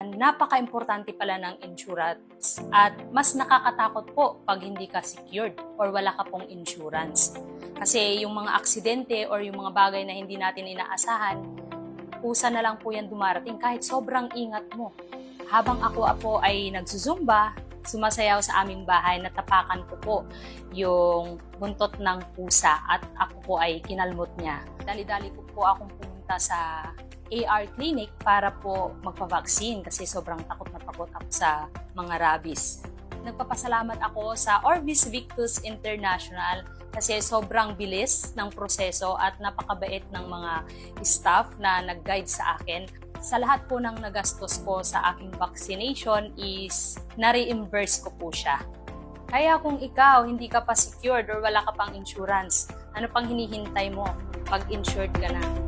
Napaka-importante pala ng insurance at mas nakakatakot po pag hindi ka secured or wala ka pong insurance. Kasi yung mga aksidente or yung mga bagay na hindi natin inaasahan, kusa na lang po yan dumarating kahit sobrang ingat mo. Habang ako ay nagzuzumba, sumasayaw sa aming bahay, natapakan ko po yung buntot ng pusa at ako po ay kinalmot niya. Dali-dali ko po akong pumunta sa AR clinic para po magpa-vaccine kasi sobrang takot na takot ako sa mga rabies. Nagpapasalamat ako sa Orbis Victus International kasi sobrang bilis ng proseso at napakabait ng mga staff na nag-guide sa akin. Sa lahat po ng nagastos ko sa aking vaccination is na-reimburse ko po siya. Kaya kung ikaw hindi ka pa secured or wala ka pang insurance, ano pang hinihintay mo? Pag-insured ka na.